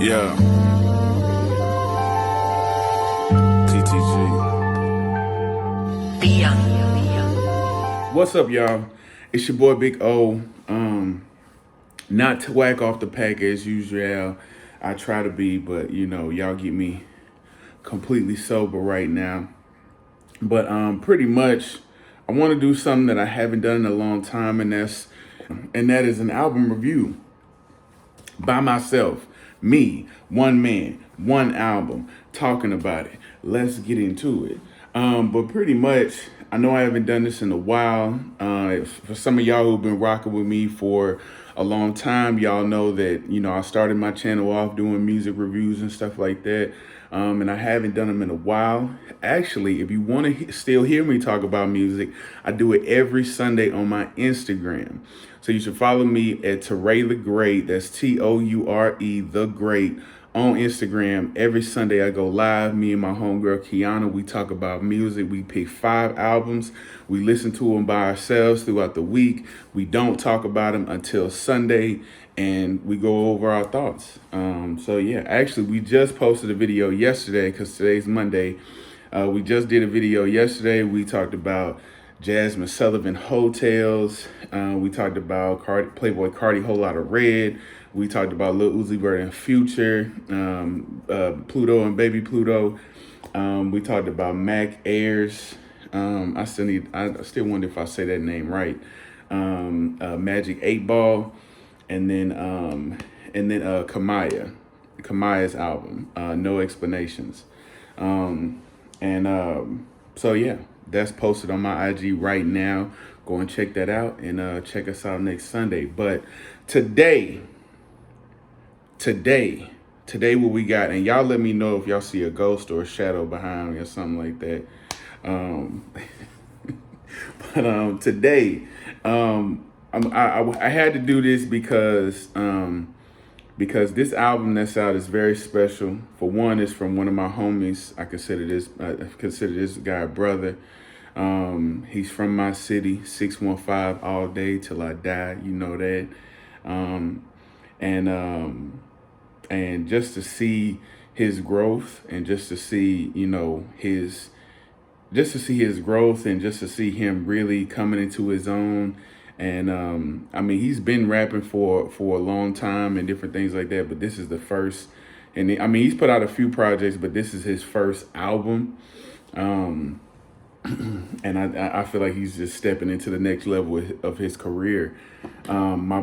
Yeah. TTG. What's up, y'all? It's your boy Big O. Not to whack off the pack as usual. I try to be, but y'all get me completely sober right now. But pretty much, I want to do something that I haven't done in a long time, and that is an album review by myself, me, one man, one album, talking about it. Let's get into it. But pretty much, I know I haven't done this in a while. For some of y'all who've been rocking with me for a long time, y'all know that, I started my channel off doing music reviews and stuff like that. And I haven't done them in a while. Actually, if you want to still hear me talk about music, I do it every Sunday on my Instagram. So you should follow me at Toure the Great. That's Toure the Great on Instagram. Every Sunday I go live. Me and my homegirl Kiana, we talk about music. We pick 5 albums. We listen to them by ourselves throughout the week. We don't talk about them until Sunday, and we go over our thoughts. So yeah, actually we just posted a video yesterday because today's Monday. We just did a video yesterday. We talked about Jasmine Sullivan Hotels. We talked about Playboy Cardi Whole Lotta Red. We talked about Lil Uzi Vert and Future, Pluto and Baby Pluto. We talked about Mac Ayers. I still wonder if I say that name right. Magic 8 Ball, and then Kamaya's album, No Explanations. So yeah, that's posted on my IG right now. Go and check that out, and check us out next Sunday. But today what we got, and y'all let me know if y'all see a ghost or a shadow behind me or something like that. But today, I had to do this because this album that's out is very special. For one, it's from one of my homies. I consider this guy a brother. He's from my city, 615 all day till I die. You know that. And just to see his growth, and just to see, his growth, and just to see him really coming into his own. And he's been rapping for a long time and different things like that, but this is the first. And he's put out a few projects, but this is his first album. And I feel like he's just stepping into the next level of his career. My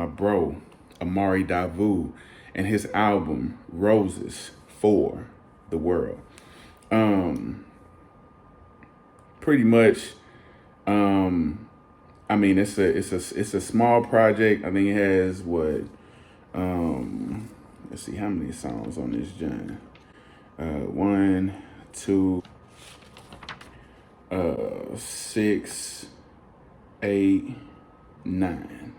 bro, Amari Davu, and his album Roses for the World. Pretty much, it's a small project. I think it has let's see how many songs on this joint. 1, 2, 6, 8, 9.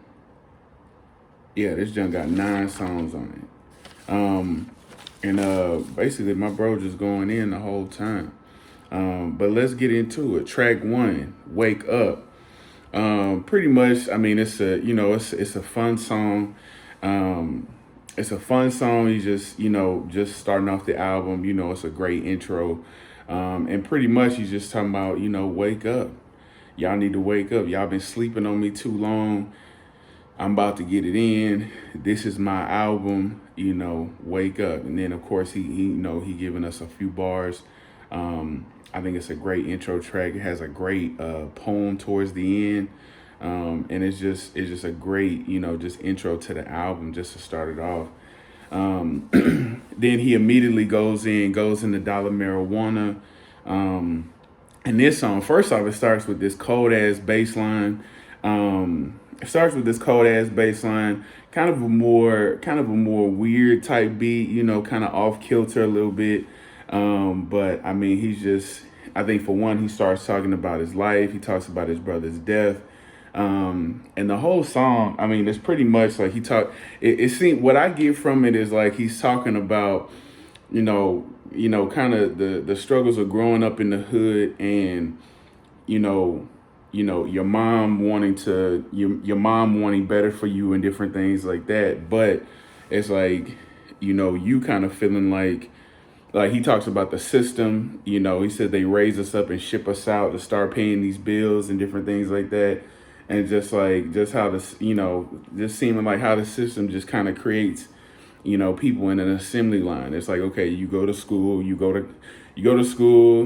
Yeah, this joint got 9 songs on it. Basically my bro just going in the whole time. But let's get into it. Track 1, Wake Up. Pretty much, it's a fun song. It's a fun song. You just starting off the album, it's a great intro. And pretty much he's just talking about, wake up. Y'all need to wake up. Y'all been sleeping on me too long. I'm about to get it in. This is my album, wake up. And then of course he giving us a few bars. I think it's a great intro track. It has a great poem towards the end. And it's just a great, just intro to the album, just to start it off. Then he immediately goes into Dollar Marijuana. And this song, first off, it starts with this cold ass bass line. Kind of a more weird type beat, kind of off kilter a little bit. But I think for one, he starts talking about his life. He talks about his brother's death. And the whole song, it's pretty much like it seems, what I get from it is like he's talking about, kind of the struggles of growing up in the hood, and, your mom wanting better for you and different things like that. But it's like, you kind of feeling like he talks about the system. He said they raise us up and ship us out to start paying these bills and different things like that. And just how this, just seeming like how the system just kind of creates, people in an assembly line. It's like, okay, you go to school, you go to school,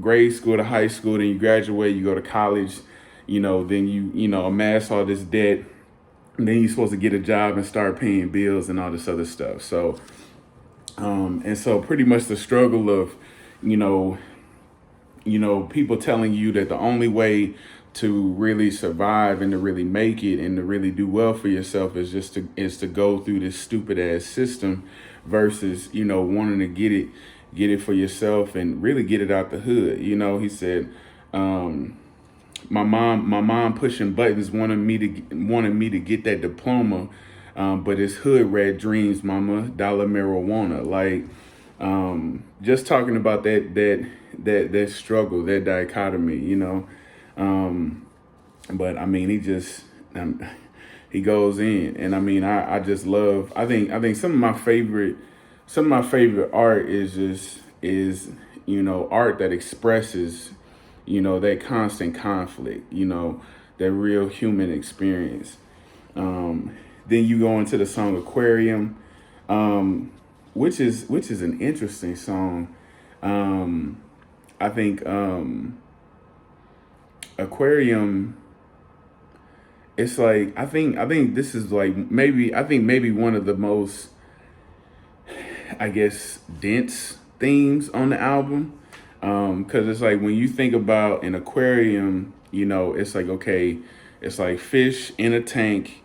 grade school to high school, then you graduate, you go to college, then you amass all this debt, and then you're supposed to get a job and start paying bills and all this other stuff. So, and so pretty much the struggle of, you know, people telling you that the only way to really survive and to really make it and to really do well for yourself is to go through this stupid ass system versus, wanting to get it for yourself and really get it out the hood. He said, my mom pushing buttons wanted me to get that diploma, but it's hood rat dreams, mama, dollar marijuana. Like, just talking about that struggle, that dichotomy. But I mean, he goes in, and I mean, I just love. I think some of my favorite art is art that expresses that constant conflict, that real human experience. Then you go into the song Aquarium, which is an interesting song. I think Aquarium. It's like I think this is like maybe one of the most, I guess, dense themes on the album. Because it's like when you think about an aquarium, it's like, okay, it's like fish in a tank,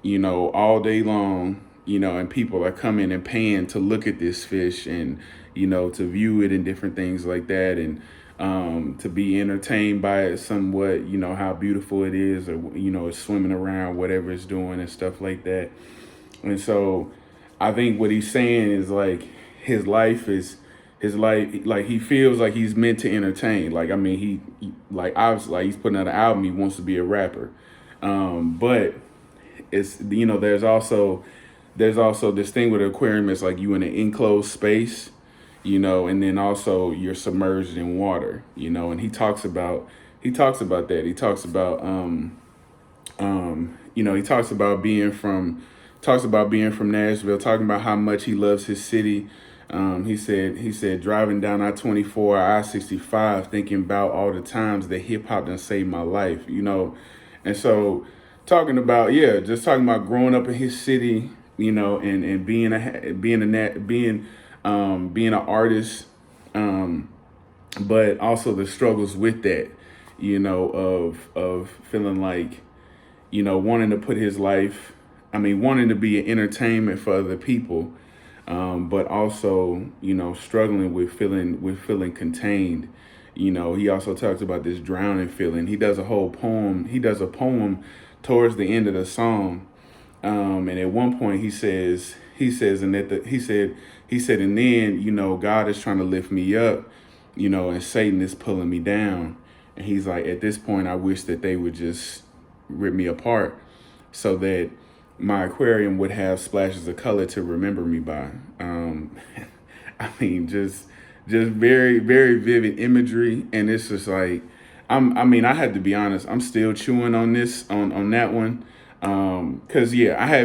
all day long, and people are coming and paying to look at this fish and, to view it and different things like that. And to be entertained by it somewhat, how beautiful it is, or, it's swimming around, whatever it's doing and stuff like that. And so I think what he's saying is like his life, like he feels like he's meant to entertain. Like, I mean, he like obviously, like, he's putting out an album, he wants to be a rapper. But it's, there's also this thing with an aquarium. It's like you in an enclosed space, and then also you're submerged in water, and he talks about that. He talks about he talks about being from Nashville, talking about how much he loves his city. He said driving down I-24, I-65, thinking about all the times that hip hop done saved my life, and so just talking about growing up in his city, and being an artist, but also the struggles with that, of feeling like, wanting to put his life, wanting to be an entertainment for other people, but also, struggling with feeling contained. He also talks about this drowning feeling. He does a poem towards the end of the song. And at one point he says, and then, God is trying to lift me up, and Satan is pulling me down. And he's like, at this point, I wish that they would just rip me apart so that my aquarium would have splashes of color to remember me by. Just very, very vivid imagery. And it's just like, I had to be honest, I'm still chewing on that one. Cause yeah,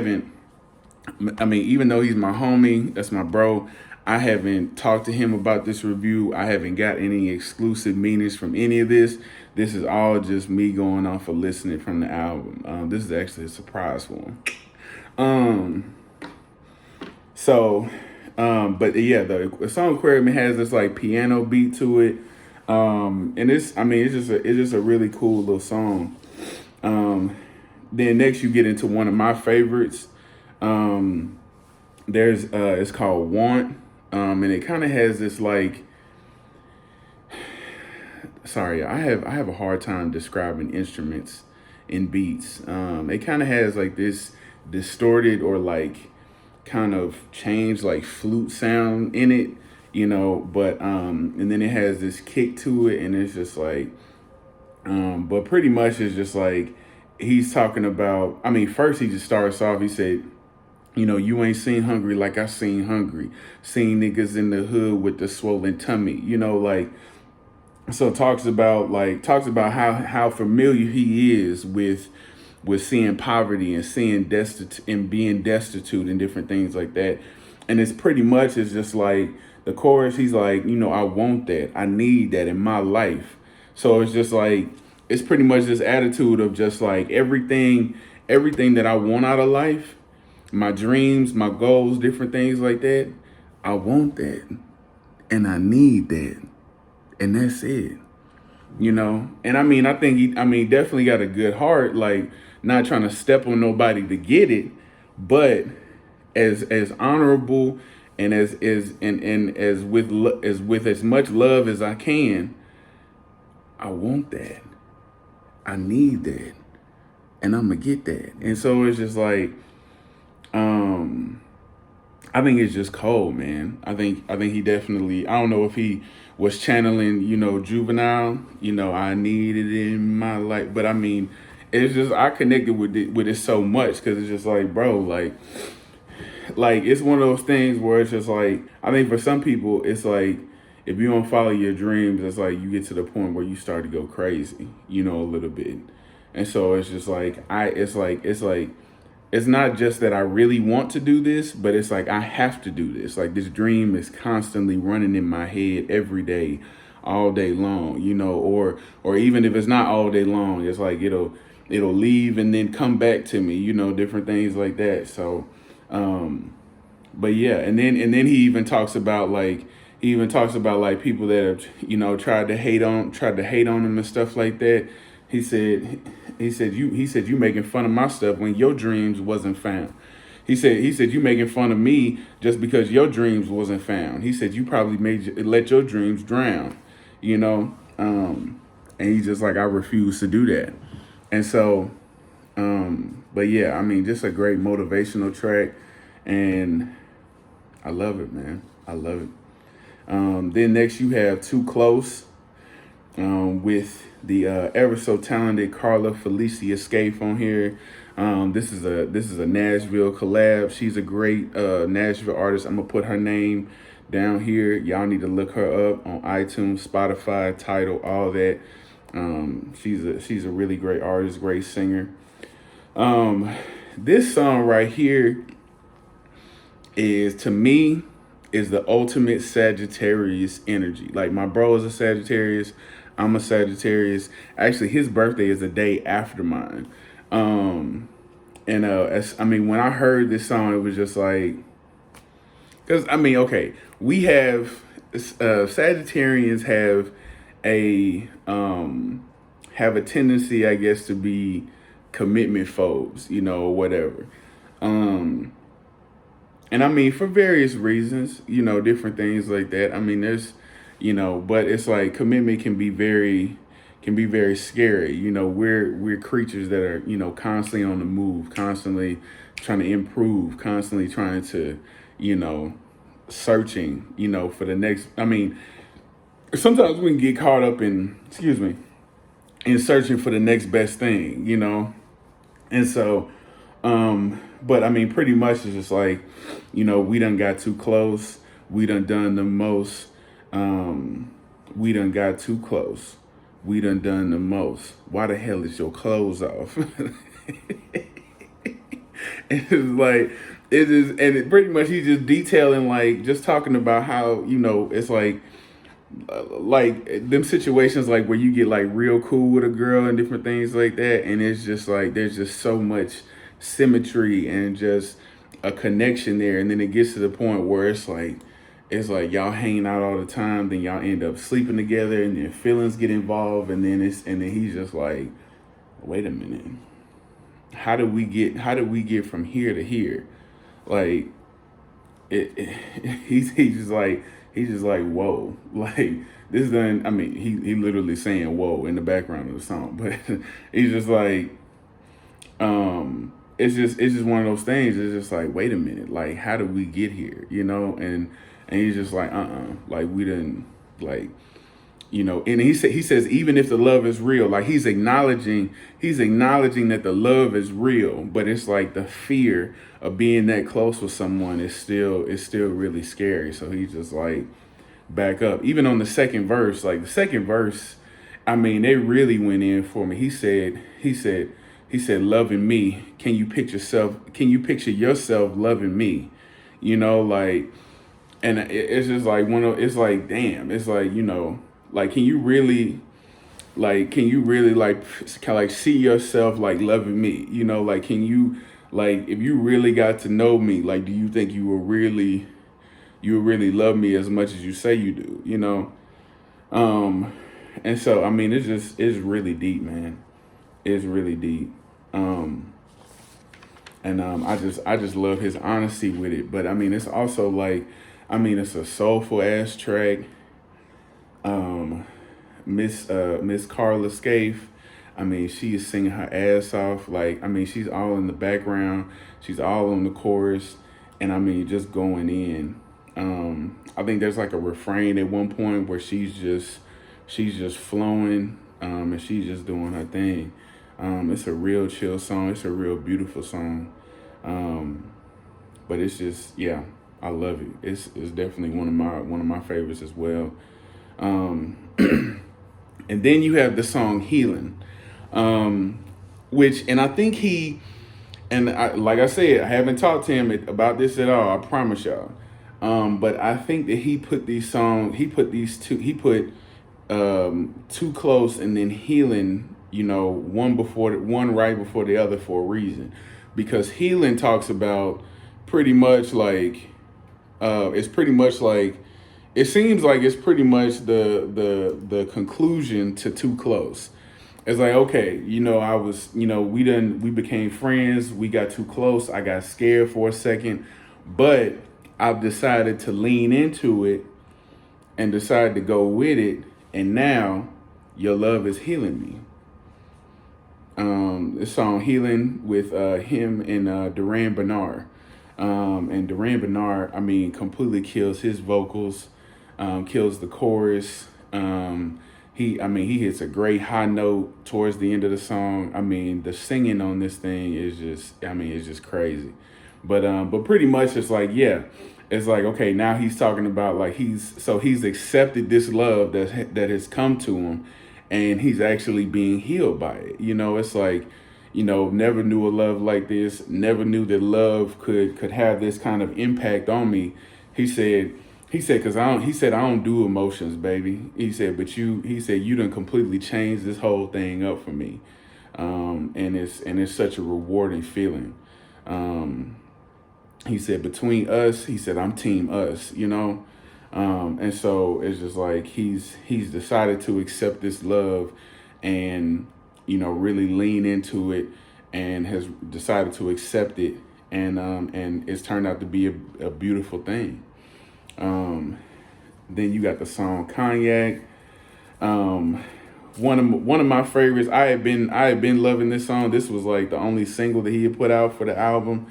even though he's my homie, that's my bro, I haven't talked to him about this review. I haven't got any exclusive meanings from any of this. This is all just me going off of listening from the album. This is actually a surprise for him. But yeah, the song Aquarium has this like piano beat to it. And it's just a really cool little song. Then next you get into one of my favorites. It's called Want. And it kind of has this like, sorry, I have a hard time describing instruments and beats. It kind of has like this distorted or like kind of changed like flute sound in it, but and then it has this kick to it, and it's just like, but pretty much it's just like he's talking about, first he just starts off, he said, You know, you ain't seen hungry like I seen hungry. Seen niggas in the hood with the swollen tummy. You know, like, so talks about how familiar he is with seeing poverty and seeing destitute and being destitute and different things like that. And it's pretty much, it's just like the chorus, he's like, you know, I want that. I need that in my life. So it's just like, it's pretty much this attitude of just like everything that I want out of life, my dreams, my goals, different things like that. I want that and I need that. And that's it. You know, and I mean, I think definitely got a good heart, like not trying to step on nobody to get it, but as honorable and as with as much love as I can. I want that. I need that, and I'm gonna get that. And so it's just like, I think it's just cold, man. I think he definitely. I don't know if he was channeling, you know, Juvenile. You know, I need it in my life, but I mean, it's just I connected with it so much because it's just like, bro, like it's one of those things where it's just like, I think for some people it's like, if you don't follow your dreams, it's like you get to the point where you start to go crazy, you know, a little bit. And so it's just like it's not just that I really want to do this, but it's like I have to do this. Like this dream is constantly running in my head every day, all day long, you know, or even if it's not all day long, it's like it'll leave and then come back to me, you know, different things like that. So but yeah, and then he even talks about like people that have, you know, tried to hate on him and stuff like that. He said you making fun of my stuff when your dreams wasn't found. He said you making fun of me just because your dreams wasn't found. He said you probably let your dreams drown, you know. And he's just like, I refuse to do that. And so but yeah, I mean, just a great motivational track, and I love it, man. I love it. Then next you have Too Close, with the ever so talented Karla, Felecia, Scaife on here. This is a Nashville collab. She's a great Nashville artist. I'm gonna put her name down here. Y'all need to look her up on iTunes, Spotify, Tidal, all that. She's a really great artist, great singer. This song right here is, to me, is the ultimate Sagittarius energy. Like, my bro is a Sagittarius. I'm a Sagittarius. Actually, his birthday is the day after mine. When I heard this song, it was just like, because I mean, okay, we have Sagittarians have a tendency, I guess, to be commitment phobes, you know, or whatever. And I mean, for various reasons, you know, different things like that. I mean, there's, you know, but it's like commitment can be very scary. You know, we're creatures that are, you know, constantly on the move, constantly trying to improve, constantly trying to, you know, searching, you know, for the next. I mean, sometimes we can get caught up in searching for the next best thing, you know. And so, but I mean, pretty much it's just like, you know, we done got too close. We done the most. We done got too close. We done the most. Why the hell is your clothes off? It's like, it is, and it pretty much he's just detailing, like, just talking about how, you know, it's like them situations like where you get like real cool with a girl and different things like that, and it's just like there's just so much symmetry and just a connection there, and then it gets to the point where it's like y'all hanging out all the time, then y'all end up sleeping together, and then feelings get involved, and then he's just like, wait a minute, how do we get from here to here? Like he's just like whoa, like this done. I mean, he literally saying whoa in the background of the song, but he's just like, it's just one of those things. It's just like, wait a minute, like how did we get here, you know? And he's just like, like we didn't, like And he says, even if the love is real, like he's acknowledging that the love is real, but it's like the fear of being that close with someone is still really scary. So he's just like, back up. Even on the second verse, like the second verse, I mean, they really went in for me. He said, loving me. Can you picture yourself loving me? Like, and it's just like it's like, damn, it's like, like, can you really like kind of like see yourself like loving me? Like, can you, like, if you really got to know me, like, do you think you will really love me as much as you say you do? Um, and so, I mean, it's really deep, man. It's really deep. Um, and I just love his honesty with it. But I mean, it's also like, I mean, it's a soulful ass track. Um, Miss Karla Scaife, I mean, she is singing her ass off. Like, I mean, she's all in the background, she's all on the chorus, and I mean, just going in. I think there's like a refrain at one point where she's just flowing, and she's just doing her thing. It's a real chill song. It's a real beautiful song. Um, but it's just, yeah, I love it. It's definitely one of my favorites as well. Um, and then you have the song "Healing," um, and I think like I said, I haven't talked to him about this at all. I promise y'all. But I think that he put "Too Close" and then "Healing," one right before the other for a reason, because "Healing" talks about pretty much like, it's pretty much like, it seems like it's pretty much the conclusion to "Too Close." It's like, okay, we became friends, we got too close, I got scared for a second, but I've decided to lean into it and decide to go with it, and now your love is healing me. This song "Healing" with him and Durand Bernarr. And Durand Bernarr, I mean, completely kills his vocals, kills the chorus. He hits a great high note towards the end of the song. I mean, the singing on this thing is just, I mean, it's just crazy. But pretty much it's like, yeah, it's like, okay, now he's talking about like he's accepted this love that has come to him, and he's actually being healed by it. It's like, never knew a love like this, never knew that love could have this kind of impact on me. He said, because I don't do emotions, baby. He said, but you done completely changed this whole thing up for me. And it's such a rewarding feeling. He said, between us, he said, I'm team us. And so it's just like he's decided to accept this love and, really lean into it, and has decided to accept it. And it's turned out to be a beautiful thing. Then you got the song "Cognac." One of my favorites. I had been loving this song. This was like the only single that he had put out for the album.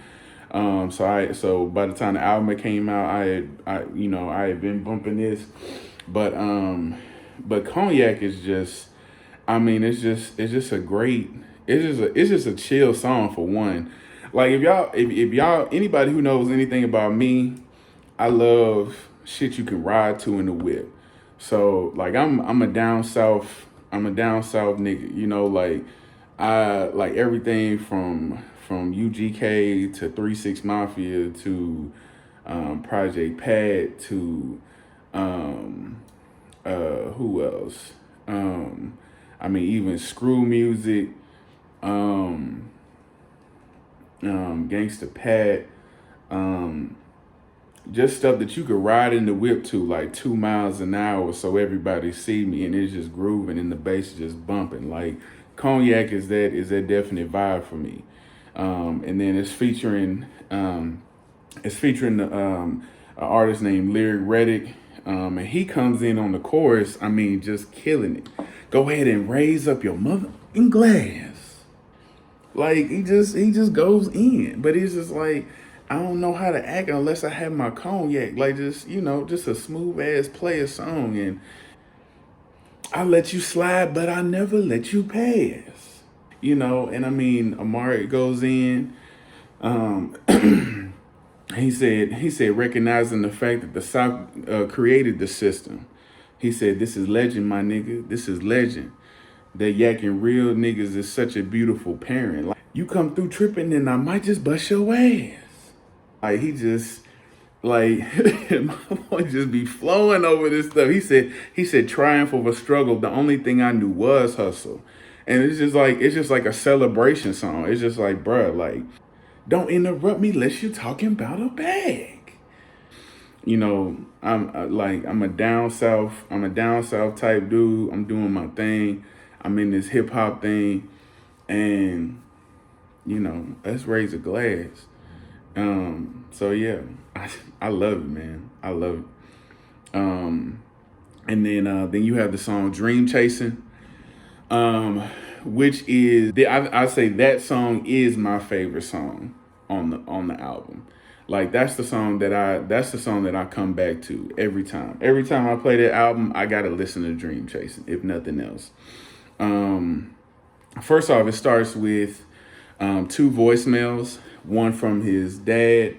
So by the time the album came out, I had been bumping this. But "Cognac" is just, I mean, it's just a great, it's just a chill song for one. Like, if y'all anybody who knows anything about me, I love shit you can ride to in the whip. So like, I'm a down south nigga. Like, I like everything from UGK to 3 6 Mafia to Project Pat to who else? I mean, even Screw Music, um, Gangsta Pat, um, just stuff that you could ride in the whip to like 2 miles an hour, so everybody see me, and it's just grooving and the bass is just bumping. Like, "Cognac" is that definite vibe for me. And then it's featuring an artist named Reddick, and he comes in on the chorus. I mean, just killing it. Go ahead and raise up your motherfucking glass. Like, he just goes in, but it's just like, I don't know how to act unless I have my cognac. Like, just a smooth ass player song. I let you slide, but I never let you pass. You know, and I mean, Amari goes in. Um, he said, recognizing the fact that the South created the system. He said, "This is legend, my nigga. This is legend. That yakking real niggas is such a beautiful parent. Like, you come through tripping, and I might just bust your ass." Like he just like my boy just be flowing over this stuff. He said triumph over struggle. The only thing I knew was hustle. And it's just like a celebration song. It's just like, bruh, like, don't interrupt me unless you're talking about a bag. You know, I'm a down south type dude. I'm doing my thing. I'm in this hip hop thing, and let's raise a glass. So yeah, I love it, man. I love it. And then you have the song "Dream Chasing," um, which is I say that song is my favorite song on the album. Like that's the song that I come back to every time. Every time I play that album, I gotta listen to "Dream Chasing," if nothing else. Um, First off, it starts with two voicemails. One from his dad.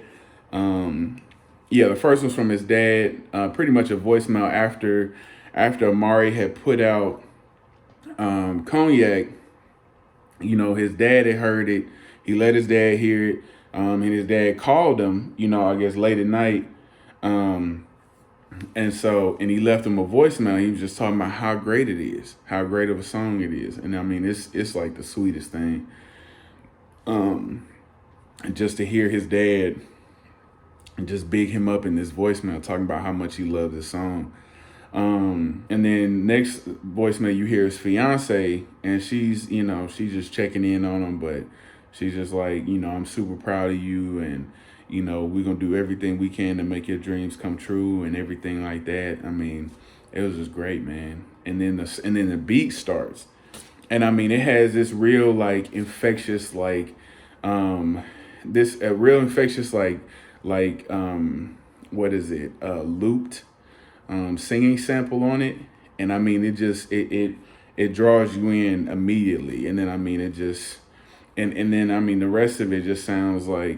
The first one's from his dad. Pretty much a voicemail after Amari had put out Cognac. His dad had heard it. He let his dad hear it, and his dad called him. I guess late at night. And he left him a voicemail. He was just talking about how great it is, how great of a song it is, and I mean it's like the sweetest thing. And just to hear his dad and just big him up in this voicemail talking about how much he loved this song. And then next voicemail you hear his fiance, and she's just checking in on him, but she's just like, I'm super proud of you, and we're gonna do everything we can to make your dreams come true and everything like that. I mean, it was just great, man. And then the beat starts, and I mean it has this real like infectious like this a real infectious what is it looped singing sample on it, and I mean it draws you in immediately, and then I mean it just and then I mean the rest of it just sounds like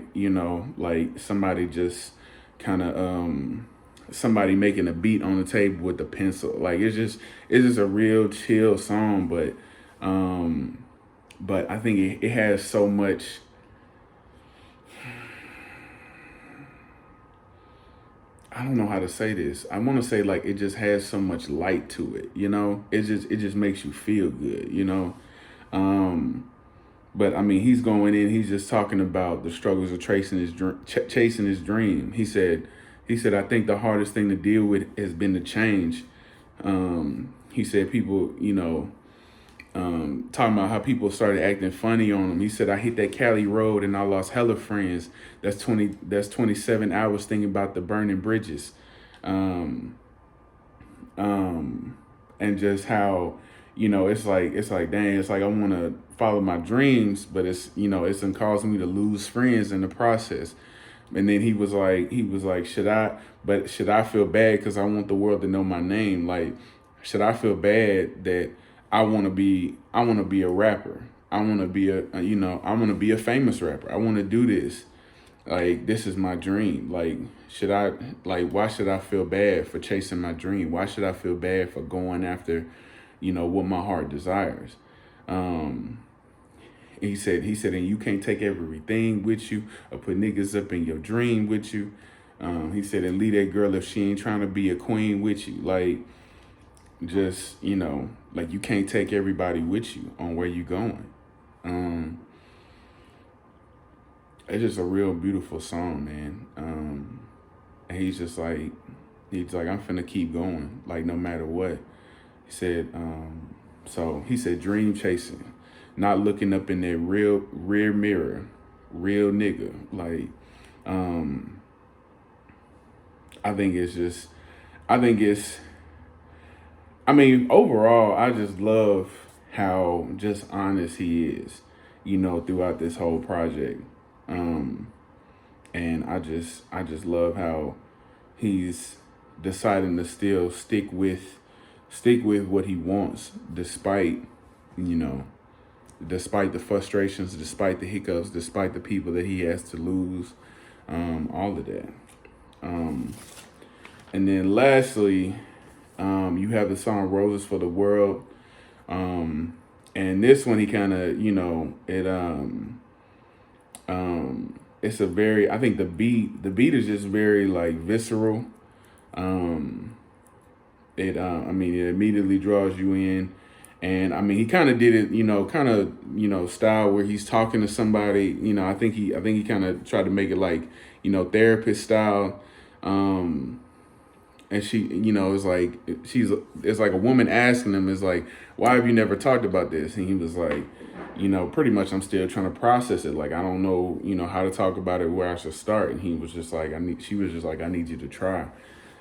like somebody just kind of somebody making a beat on the table with a pencil. Like it's just a real chill song, but I think it has so much. I don't know how to say this. I want to say like it just has so much light to it, it just makes you feel good. But I mean, he's going in. He's just talking about the struggles of chasing his dream. He said, I think the hardest thing to deal with has been the change. He said people, talking about how people started acting funny on him. He said, I hit that Cali road and I lost hella friends. That's 27 hours thinking about the burning bridges. And just how, it's like, dang, it's like I want to follow my dreams, but it's causing me to lose friends in the process. And then he was like, should I feel bad because I want the world to know my name? Like, should I feel bad that I want to be a rapper? I want to be I want to be a famous rapper. I want to do this. Like, this is my dream. Like, why should I feel bad for chasing my dream? Why should I feel bad for going after, what my heart desires? He said, and you can't take everything with you or put niggas up in your dream with you. He said, and leave that girl if she ain't trying to be a queen with you. Like, just, like you can't take everybody with you on where you going. It's just a real beautiful song, man. And he's like, I'm finna keep going, like no matter what. He said, so he said, dream chasing, not looking up in that rear mirror, real nigga. Like, I mean, overall, I just love how just honest he is, throughout this whole project. And I just love how he's deciding to still stick with stick with what he wants, despite, you know, despite the frustrations, despite the hiccups, despite the people that he has to lose, all of that. And then lastly, you have the song Roses for the World. And this one, he kind of, you know, it's a very, I think the beat is just very like visceral. It immediately draws you in. And I mean, he kind of did it, you know, style where he's talking to somebody, you know, I think he kind of tried to make it like, you know, therapist style. And she, you know, it's like a woman asking him, is like, why have you never talked about this? And he was like, you know, pretty much I'm still trying to process it. Like, I don't know, you know, how to talk about it, where I should start. And he was just like, she was just like, I need you to try.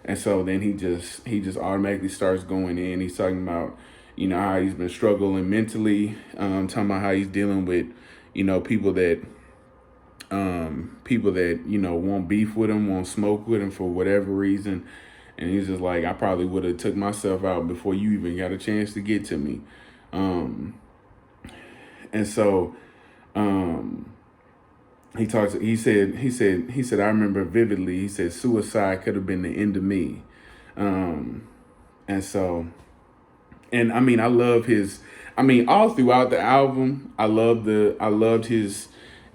And so then he just automatically starts going in. He's talking about, you know, how he's been struggling mentally, talking about how he's dealing with, you know, people that, you know, won't beef with him, won't smoke with him for whatever reason. And he's just like, I probably would have took myself out before you even got a chance to get to me. And so, he said, I remember vividly, he said, suicide could have been the end of me. And so, and I mean, I love his, I mean, all throughout the album, I loved his,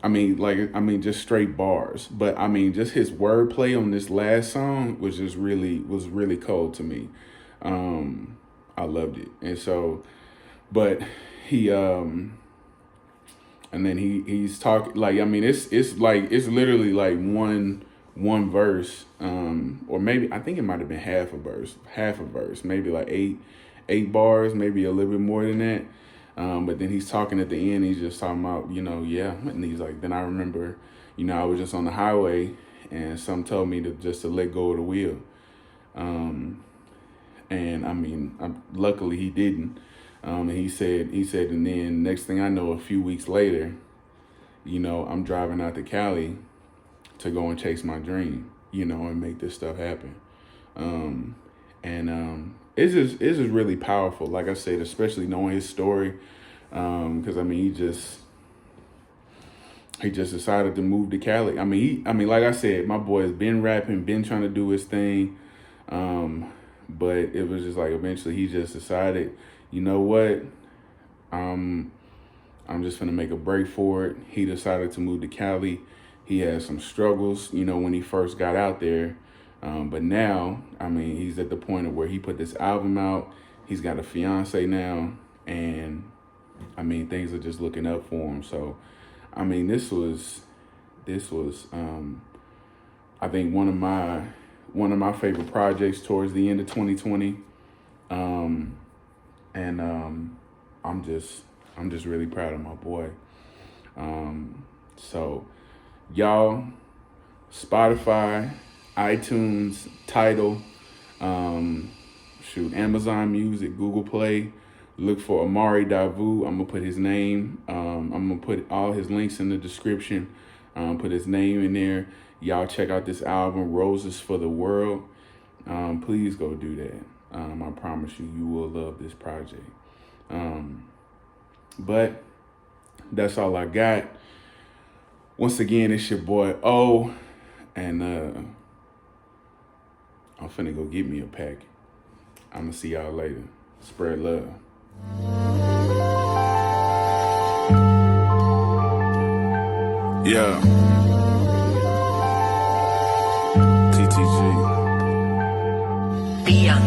just straight bars. But I mean, just his wordplay on this last song was really cold to me. I loved it. And so, but he, and then he's talking like, I mean, it's literally like one verse, or maybe, I think it might've been half a verse, maybe like eight bars, maybe a little bit more than that. But then he's talking at the end, he's just talking about, you know, yeah. And he's like, then I remember, you know, I was just on the highway and some told me to let go of the wheel. And I mean, luckily he didn't. And he said, and then next thing I know, a few weeks later, you know, I'm driving out to Cali to go and chase my dream, you know, and make this stuff happen. It's just really powerful. Like I said, especially knowing his story, because I mean, he just decided to move to Cali. I mean, like I said, my boy has been rapping, been trying to do his thing, but it was just like eventually he just decided, you know what, I'm just gonna make a break for it. He decided to move to Cali. He had some struggles, you know, when he first got out there. But now, I mean, he's at the point of where he put this album out. He's got a fiance now, and I mean, things are just looking up for him. So, I mean, this was, I think one of my favorite projects towards the end of 2020. I'm just really proud of my boy. So, y'all, Spotify, iTunes, Tidal, Amazon Music, Google Play. Look for Amari Davu. I'm gonna put his name. I'm gonna put all his links in the description. Put his name in there. Y'all check out this album, Roses for the World. Please go do that. I promise you will love this project. But that's all I got. Once again, it's your boy O, and I'm finna go get me a pack. I'm gonna see y'all later. Spread love. Yeah. TTG. Beyond.